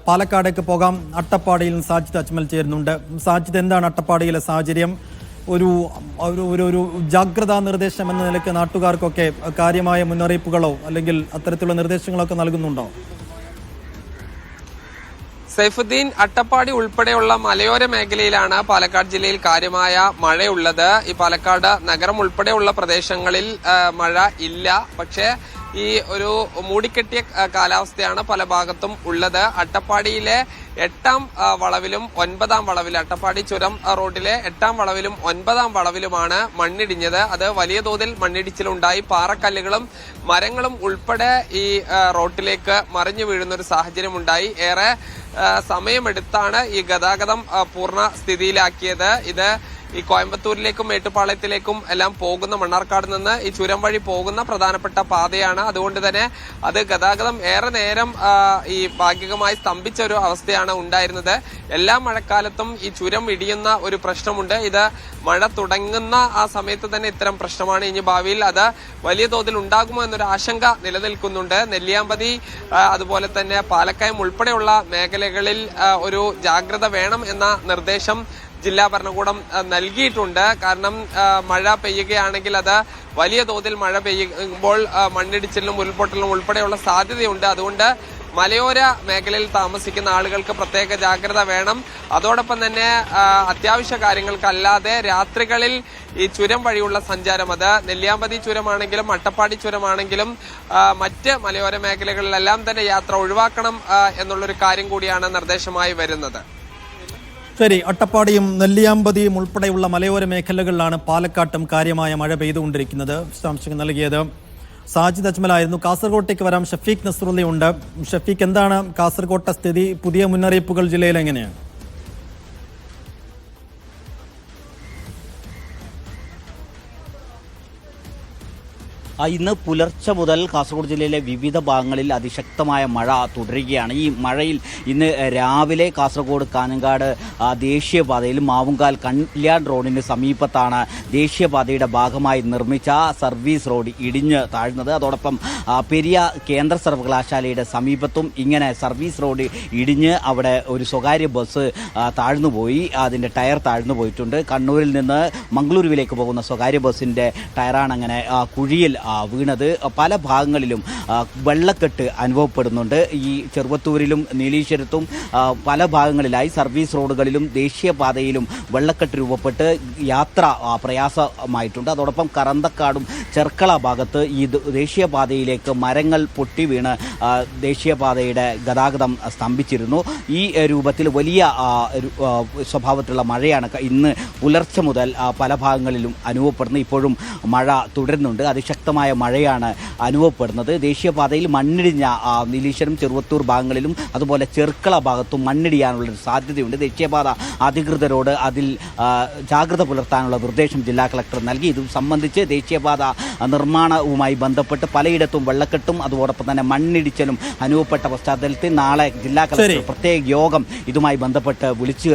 പാലക്കാടേക്ക് പോകാം. അട്ടപ്പാടിയിൽ സാജിദ് അജ്മൽ ചേരുന്നുണ്ട്. സാജിദ്, എന്താണ് അട്ടപ്പാടിയിലെ സാഹചര്യം? ഒരു ഒരു ഒരു ജാഗ്രതാ നിർദ്ദേശം എന്ന നിലയ്ക്ക് നാട്ടുകാർക്കൊക്കെ കാര്യമായ മുന്നറിയിപ്പുകളോ അല്ലെങ്കിൽ അത്തരത്തിലുള്ള നിർദ്ദേശങ്ങളൊക്കെ നൽകുന്നുണ്ടോ? സൈഫുദ്ദീൻ, അട്ടപ്പാടി ഉൾപ്പെടെയുള്ള മലയോര മേഖലയിലാണ് പാലക്കാട് ജില്ലയിൽ കാര്യമായ മഴയുള്ളത്. ഈ പാലക്കാട് നഗരം ഉൾപ്പെടെയുള്ള പ്രദേശങ്ങളിൽ മഴ ഇല്ല. പക്ഷേ ഈ ഒരു മൂടിക്കെട്ടിയ കാലാവസ്ഥയാണ് പല ഭാഗത്തും ഉള്ളത്. അട്ടപ്പാടിയിലെ 8-ാം വളവിലും 9-ാം വളവിലും, അട്ടപ്പാടി ചുരം റോഡിലെ 8-ാം വളവിലും 9-ാം വളവിലുമാണ് മണ്ണിടിഞ്ഞത്. അത് വലിയ തോതിൽ മണ്ണിടിച്ചിലുണ്ടായി. പാറക്കല്ലുകളും മരങ്ങളും ഉൾപ്പെടെ ഈ റോഡിലേക്ക് മറിഞ്ഞു വീഴുന്ന ഒരു സാഹചര്യം ഉണ്ടായി. ഏറെ സമയമെടുത്താണ് ഈ ഗതാഗതം പൂർണ്ണ സ്ഥിതിയിലാക്കിയത്. ഇത് ഈ കോയമ്പത്തൂരിലേക്കും മേട്ടുപ്പാളയത്തിലേക്കും എല്ലാം പോകുന്ന, മണ്ണാർക്കാട് നിന്ന് ഈ ചുരം വഴി പോകുന്ന പ്രധാനപ്പെട്ട പാതയാണ്. അതുകൊണ്ട് തന്നെ അത് ഗതാഗതം ഏറെ നേരം ഈ ഭാഗികമായി സ്തംഭിച്ച ഒരു അവസ്ഥയാണ് ഉണ്ടായിരുന്നത്. എല്ലാ മഴക്കാലത്തും ഈ ചുരം ഇടിയുന്ന ഒരു പ്രശ്നമുണ്ട്. ഇത് മഴ തുടങ്ങുന്ന ആ സമയത്ത് തന്നെ ഇത്തരം പ്രശ്നമാണ്. ഇനി ഭാവിയിൽ അത് വലിയ തോതിൽ ഉണ്ടാകുമോ എന്നൊരു ആശങ്ക നിലനിൽക്കുന്നുണ്ട്. നെല്ലിയാമ്പതി അതുപോലെ തന്നെ പാലക്കയം ഉൾപ്പെടെയുള്ള മേഖലകളിൽ ഒരു ജാഗ്രത വേണം എന്ന നിർദ്ദേശം ജില്ലാ ഭരണകൂടം നൽകിയിട്ടുണ്ട്. കാരണം മഴ പെയ്യുകയാണെങ്കിൽ അത് വലിയ തോതിൽ മഴ പെയ്യുമ്പോൾ മണ്ണിടിച്ചിലിനും ഉരുൾപൊട്ടലിനും ഉൾപ്പെടെയുള്ള സാധ്യതയുണ്ട്. അതുകൊണ്ട് മലയോര മേഖലയിൽ താമസിക്കുന്ന ആളുകൾക്ക് പ്രത്യേക ജാഗ്രത വേണം. അതോടൊപ്പം തന്നെ അത്യാവശ്യ കാര്യങ്ങൾക്കല്ലാതെ രാത്രികളിൽ ഈ ചുരം വഴിയുള്ള സഞ്ചാരം, അത് നെല്ലിയാമ്പതി ചുരമാണെങ്കിലും അട്ടപ്പാടി ചുരമാണെങ്കിലും മറ്റ് മലയോര മേഖലകളിലെല്ലാം തന്നെ യാത്ര ഒഴിവാക്കണം എന്നുള്ളൊരു കാര്യം കൂടിയാണ് നിർദ്ദേശമായി വരുന്നത്. ശരി, അട്ടപ്പാടിയും നെല്ലിയാമ്പതിയും ഉൾപ്പെടെയുള്ള മലയോര മേഖലകളിലാണ് പാലക്കാട്ടും കാര്യമായ മഴ പെയ്തുകൊണ്ടിരിക്കുന്നത്. വിശദാംശങ്ങൾ നൽകിയത് സാജിദ് അജ്മലായിരുന്നു. കാസർഗോട്ടേക്ക് വരാം. ഷഫീഖ് നസ്രുള്ളയുണ്ട്. ഷഫീഖ്, എന്താണ് കാസർഗോട്ടെ സ്ഥിതി? പുതിയ മുന്നറിയിപ്പുകൾ ജില്ലയിൽ എങ്ങനെയാണ്? ഇന്ന് പുലർച്ചെ മുതൽ കാസർഗോഡ് ജില്ലയിലെ വിവിധ ഭാഗങ്ങളിൽ അതിശക്തമായ മഴ തുടരുകയാണ്. ഈ മഴയിൽ ഇന്ന് രാവിലെ കാസർഗോഡ് കാഞ്ഞങ്ങാട് ദേശീയപാതയിൽ മാവുങ്കാൽ കല്യാൺ റോഡിന് സമീപത്താണ് ദേശീയപാതയുടെ ഭാഗമായി നിർമ്മിച്ച സർവീസ് റോഡ് ഇടിഞ്ഞ് താഴ്ന്നത്. അതോടൊപ്പം പെരിയ കേന്ദ്ര സർവകലാശാലയുടെ സമീപത്തും ഇങ്ങനെ സർവീസ് റോഡ് ഇടിഞ്ഞ് അവിടെ ഒരു സ്വകാര്യ ബസ് താഴ്ന്നുപോയി. അതിൻ്റെ ടയർ താഴ്ന്നു പോയിട്ടുണ്ട്. കണ്ണൂരിൽ നിന്ന് മംഗളൂരുവിലേക്ക് പോകുന്ന സ്വകാര്യ ബസ്സിൻ്റെ ടയറാണ് അങ്ങനെ കുഴിയിൽ വീണത്. പല ഭാഗങ്ങളിലും വെള്ളക്കെട്ട് അനുഭവപ്പെടുന്നുണ്ട്. ഈ ചെറുവത്തൂരിലും നീലീശ്വരത്തും പല ഭാഗങ്ങളിലായി സർവീസ് റോഡുകളിലും ദേശീയപാതയിലും വെള്ളക്കെട്ട് രൂപപ്പെട്ട് യാത്ര പ്രയാസമായിട്ടുണ്ട്. അതോടൊപ്പം കറന്തക്കാടും ചെർക്കള ഭാഗത്ത് ഈ ദേശീയപാതയിലേക്ക് മരങ്ങൾ പൊട്ടി വീണ് ദേശീയപാതയുടെ ഗതാഗതം സ്തംഭിച്ചിരുന്നു. ഈ രൂപത്തിൽ വലിയ സ്വഭാവത്തിലുള്ള മഴയാണ് ഇന്ന് പുലർച്ചെ മുതൽ പല ഭാഗങ്ങളിലും അനുഭവപ്പെടുന്നത്. ഇപ്പോഴും മഴ തുടരുന്നുണ്ട്. അതിശക്തമായ മഴയാണ് അനുഭവപ്പെടുന്നത്. ദേശീയപാതയിൽ മണ്ണിടിഞ്ഞ നീലീശ്വരം ചെറുവത്തൂർ ഭാഗങ്ങളിലും അതുപോലെ ചെർക്കള ഭാഗത്തും മണ്ണിടിയാനുള്ളൊരു സാധ്യതയുണ്ട്. ദേശീയപാത അധികൃതരോട് അതിൽ ജാഗ്രത പുലർത്താനുള്ള നിർദ്ദേശം ജില്ലാ കളക്ടർ നൽകി. ഇത് സംബന്ധിച്ച് ദേശീയപാത നിർമ്മാണവുമായി ബന്ധപ്പെട്ട് പലയിടത്തും വെള്ളക്കെട്ടും അതോടൊപ്പം തന്നെ മണ്ണിടിച്ചിലും അനുഭവപ്പെട്ട പശ്ചാത്തലത്തിൽ നാളെ ജില്ലാ കളക്ടർ പ്രത്യേക യോഗം ഇതുമായി ബന്ധപ്പെട്ട് വിളിച്ചു